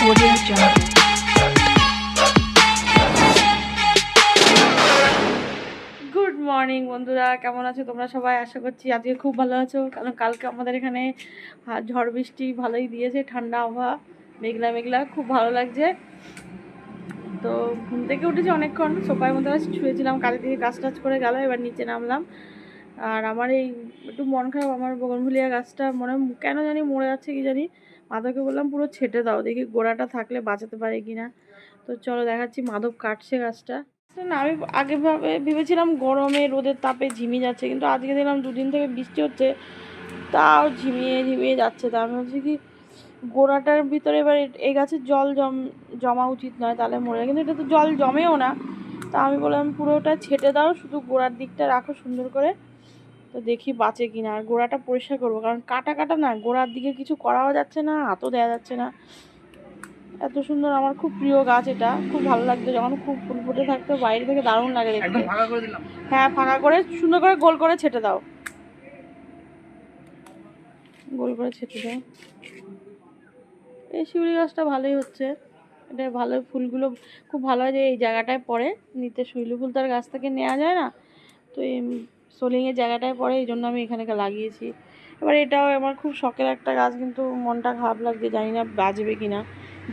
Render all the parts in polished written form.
Audio Jungle. Good morning বন্ধুরা, কেমন আছো তোমরা সবাই? আশা করছি আজকে খুব ভালো আছো, কারণ কালকে আমাদের এখানে ঝড় বৃষ্টি ভালোই দিয়েছে, ঠান্ডা আবহাওয়া, মেঘলা মেঘলা, খুব ভালো লাগছে। তো ঘুম থেকে উঠেছি অনেকক্ষণ, সোফার মধ্যে শুয়েছিলাম, কাজের দিকে কাজ টাজ করে গেল, এবার নিচে নামলাম। আর আমার এই একটু মন খারাপ, আমার বগনভুলিয়া গাছটা মনে কেন জানি মরে যাচ্ছে কি জানি। মাধবকে বললাম পুরো ছেটে দাও, দেখি গোড়াটা থাকলে বাঁচাতে পারে কিনা। তো চলো দেখাচ্ছি, মাধব কাটছে গাছটা না। আমি আগে ভেবেছিলাম গরমে রোদের তাপে ঝিমিয়ে যাচ্ছে, কিন্তু আজকে দেখলাম দুদিন থেকে বৃষ্টি হচ্ছে, তাও ঝিমিয়ে ঝিমিয়ে যাচ্ছে। তা আমি ভাবছি কি গোড়াটার ভিতরে এবার এই গাছের জল জমা উচিত নয়, তাহলে মরে যায়, কিন্তু এটা তো জল জমেও না। তা আমি বললাম পুরোটা ছেটে দাও, শুধু গোড়ার দিকটা রাখো সুন্দর করে, তো দেখি বাঁচে কিনা। আর গোড়াটা পরিষ্কার করবো, কারণ কাটা কাটা না, গোড়ার দিকে কিছু করাও যাচ্ছে না, হাতও দেওয়া যাচ্ছে না। এত সুন্দর, আমার খুব প্রিয় গাছ, এটা খুব ভালো লাগতো যখন খুব ফুল ফুটে থাকতো, বাইরে থেকে দারুণ লাগে দেখতে। হ্যাঁ, ফাঁকা করে সুন্দর করে গোল করে ছেটে দাও, গোল করে ছেটে দাও। এই শিউলি গাছটা ভালোই হচ্ছে, এটা ভালো, ফুলগুলো খুব ভালো হয় যে এই জায়গাটায় পড়ে। নিতে শিউলি ফুল তার গাছ থেকে নেওয়া যায় না, তো এই সোলিংয়ের জায়গাটায় পড়ে, এই জন্য আমি এখানে লাগিয়েছি। এবার এটাও আমার খুব শখের একটা গাছ, কিন্তু মনটা খারাপ লাগছে, জানি না বাজবে কিনা,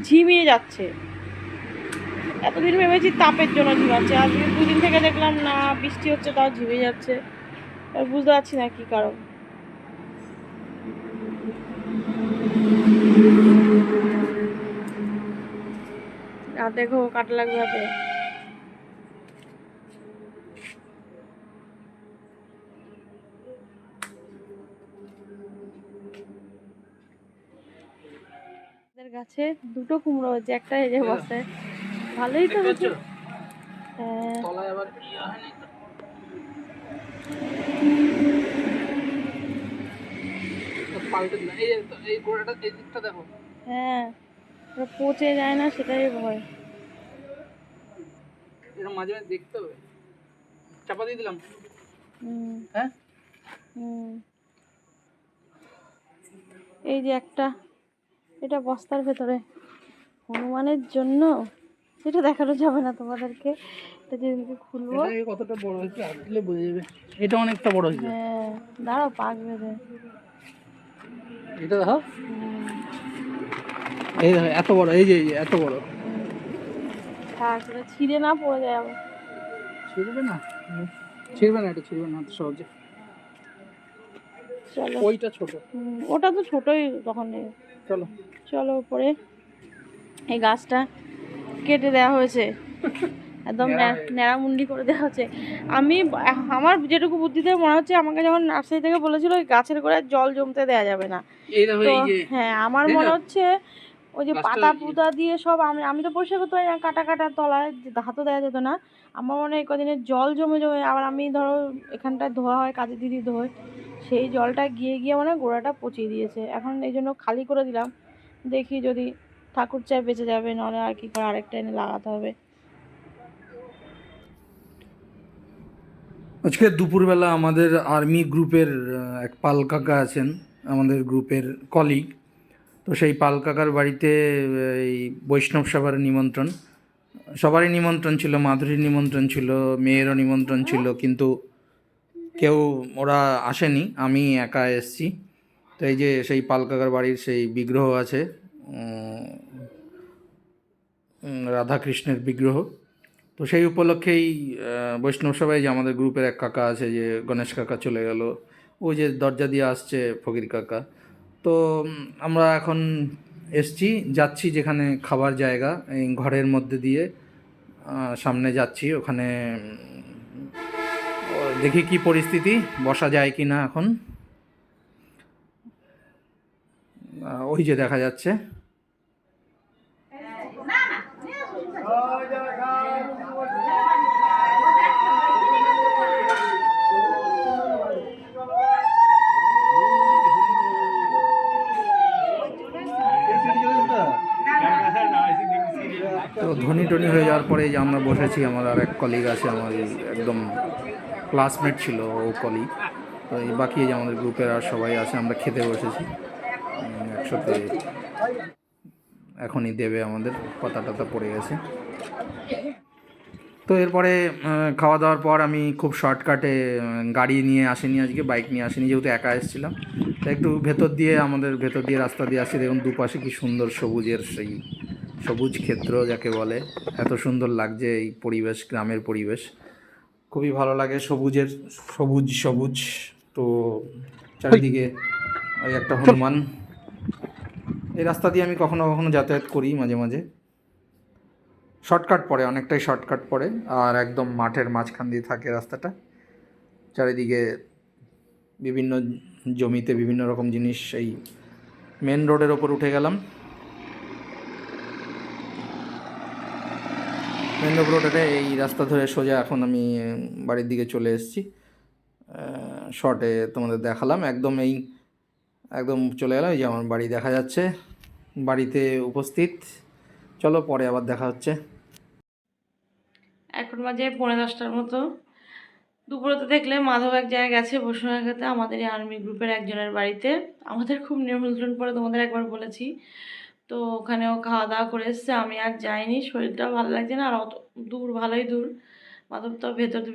ঝিমিয়ে যাচ্ছে। এতদিন ভেবেছি তাপের জন্য ঝিমাচ্ছে, আজকে দুদিন থেকে দেখলাম না বৃষ্টি হচ্ছে তাও ঝিমে যাচ্ছে, বুঝতে পারছি না কী কারণ। আর দেখো কাটা লাগবে হাতে। গাছে দুটো কুমড়ো হয়েছে, একটা এই যে বস্তায়, ভালোই তো হয়েছে। হ্যাঁ, হ্যাঁ, পচে যায় না, সেটাই ভয়। মাঝে মাঝে দেখতে হবে, চাপা দিয়ে দিলাম। হ্যাঁ, এই যে একটা, এটা বস্তার ভেতরে হনুমানের জন্য, সেটা দেখানো যাবে না তোমাদেরকে, এটা যেদিনকে খুলবো। কতটা বড় হয়েছে হাত দিলে বোঝা যাবে। এটা অনেকটা বড় হয়েছে। হ্যাঁ, দাঁড়াও পাক বেঁধে। এটা দেখো, এই দেখো এত বড়, এই যে এত বড়। থাক, এটা ছিঁড়ে না পড়ে যায় আবার। ছিড়বে না, ছিড়বে না, এটা ছিড়বে না সহজে। চলো, ওইটা ছোট, ওটা তো ছোটই তখন। চলো চলো উপরে, এই গাছটা কেটে দেওয়া হয়েছে, একদম ন্যাড়ামুন্ডি করে দেওয়া হচ্ছে। আমি আমার যেটুকু বুদ্ধিতে মনে হচ্ছে, আমাকে যখন নার্সারি থেকে বলেছিল ওই গাছের গোড়ায় জল জমতে দেওয়া যাবে না, তো হ্যাঁ আমার মনে হচ্ছে ওই যে পাতা পুতা দিয়ে সব, আমি তো পরিষ্কার করতে পারি না, কাটা কাটা তলায় হাতও দেওয়া যেত না। আমার মনে হয় কদিনের জল জমে জমে, আবার আমি ধরো এখানটায় ধোয়া হয়, কাজের দিদি ধোয়, সেই জলটা গিয়ে গিয়ে মানে গোড়াটা পচিয়ে দিয়েছে। এখন এই জন্য খালি করে দিলাম, দেখি যদি ঠাকুর চায় বেঁচে যাবে, নাহলে আর কি করে আরেকটা এনে লাগাতে হবে। আজকে দুপুরবেলা আমাদের আর্মি গ্রুপের এক পাল কাকা আছেন, আমাদের গ্রুপের কলিগ। তো সেই পাল কাকার বাড়িতে এই বৈষ্ণব সভার নিমন্ত্রণ, সবারই নিমন্ত্রণ ছিল, মাধুরীর নিমন্ত্রণ ছিল, মেয়েরও নিমন্ত্রণ ছিল, কিন্তু কেউ ওরা আসেনি, আমি একা এসেছি। তো এই যে সেই পাল কাকার বাড়ির সেই বিগ্রহ আছে, রাধাকৃষ্ণের বিগ্রহ। তো সেই উপলক্ষেই বৈষ্ণব সভায় যে আমাদের গ্রুপের এক কাকা আছে, যে গণেশ কাকা চলে গেল, ওই যে দরজা দিয়ে আসছে ফকির কাকা। তো আমরা এখন যাচ্ছি যেখানে খাবার জায়গা, এই ঘরের মধ্যে দিয়ে সামনে যাচ্ছি, ওখানে দেখি কি পরিস্থিতি, বসা যায় কি না। এখন ওই যে দেখা যাচ্ছে, তো ধনী টনি হয়ে যাওয়ার পরে যে আমরা বসেছি, আমার আর এক কলিগ আছে, আমার একদম ক্লাসমেট ছিল ও কলিগ। তো এই বাকি যে আমাদের গ্রুপের আর সবাই আছে, আমরা খেতে বসেছি একসাথে, এখনই দেবে আমাদের, পাতা টাতা পড়ে গেছে। তো এরপরে খাওয়া দাওয়ার পর আমি খুব শর্টকাটে, গাড়ি নিয়ে আসিনি আজকে, বাইক নিয়ে আসিনি যেহেতু একা এসেছিলাম, তো একটু ভেতর দিয়ে, আমাদের ভেতর দিয়ে রাস্তা দিয়ে আসছি। দেখুন দুপাশে কি সুন্দর সবুজের সেই সবুজ ক্ষেত্র যাকে বলে, এত সুন্দর লাগছে এই পরিবেশ, গ্রামের পরিবেশ খুবই ভালো লাগে, সবুজের সবুজ সবুজ। তো চারিদিকে ওই একটা হনুমান, এই রাস্তা দিয়ে আমি কখনো কখনো যাতায়াত করি মাঝে মাঝে। শর্টকাট পড়ে, অনেকটাই শর্টকাট পড়ে, আর একদম মাঠের মাঝখান দিয়ে থাকে রাস্তাটা। চারিদিকে বিভিন্ন জমিতে বিভিন্ন রকম জিনিস। এই মেন রোডের ওপর উঠে গেলাম, মেন রোডে এই রাস্তা ধরে সোজা এখন আমি বাড়ির দিকে চলে এসেছি। শর্টে তোমাদের দেখালাম, একদম এই একদম চলে গেলাম, এই যে আমার বাড়ি দেখা যাচ্ছে, বাড়িতে উপস্থিত। চলো পরে আবার দেখা হচ্ছে। এখন বাজে 10:45 মতো। দুপুরে তো দেখলে মাধব এক জায়গায় গেছে বসুনাঘাতে আমাদের এই আর্মি গ্রুপের একজনের বাড়িতে। আমাদের খুব নিমন্ত্রণ করে, তোমাদের একবার বলেছি। তো ওখানেও খাওয়া দাওয়া করে এসছে, আমি আর যাইনি, শরীরটাও ভালো লাগছে না, আর অত দূর, ভালোই দূর। মাধব তো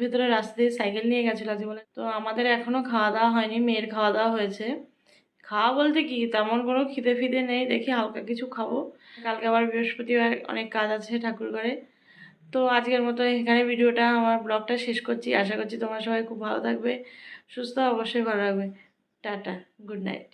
ভেতরে রাস্তা দিয়ে সাইকেল নিয়ে গেছিলো আজ বলে। তো আমাদের এখনও খাওয়া দাওয়া হয়নি, মেয়ের খাওয়া দাওয়া হয়েছে। খাওয়া বলতে কি তেমন কোনো খিদে ফিদে নেই, দেখি হালকা কিছু খাবো। কালকে আবার বৃহস্পতিবার, অনেক কাজ আছে ঠাকুর ঘরে। তো আজকের মতো এখানে ভিডিওটা, আমার ব্লগটা শেষ করছি। আশা করছি তোমরা সবাই খুব ভালো থাকবে, সুস্থ, অবশ্যই ভালো রাখবে। Tata, good night.